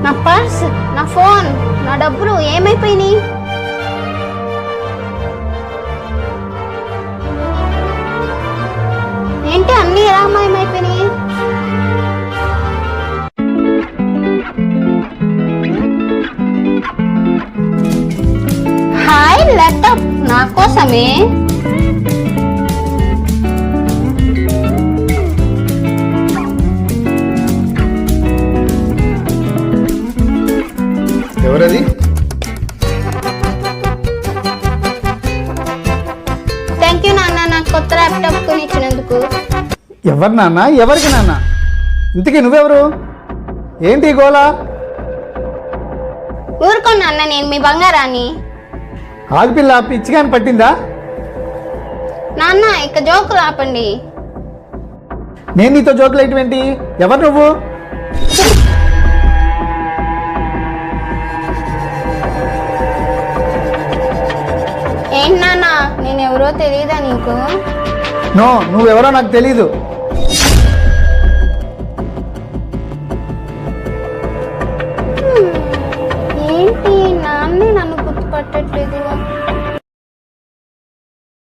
నా పర్స్, నా ఫోన్, నా డబ్బులు ఏమైపోయినాయి? ఏంటి అన్ని ఎలా మాయమైపోయినాయి? హాయ్ ల్యాప్టాప్, నా కోసమే. ఎవరది? థ్యాంక్ యూ నాన్న, నాకు కొత్త ల్యాప్టాప్ కొని ఇచ్చినందుకు. ఎవరు నాన్న? ఎవరికి నాన్న? ఇంతకీ నువ్వెవరు? ఏంటి గోలా? ఊరుకో నాన్న, నేను మీ బంగారాన్ని. ఆగిపిల్ల పిచ్చిగాని పట్టిందా? నాన్న ఇక జోకులు ఆపండి. నేను నీతో జోకులు ఏంటి? ఎవరు నువ్వు? ఏంటి నాన్న, నేను ఎవరో తెలియదా నీకు? నో, నువ్వెవరో నాకు తెలీదు. ఏంటి నాన్నే నన్ను గుర్తుపట్టట్లేదు?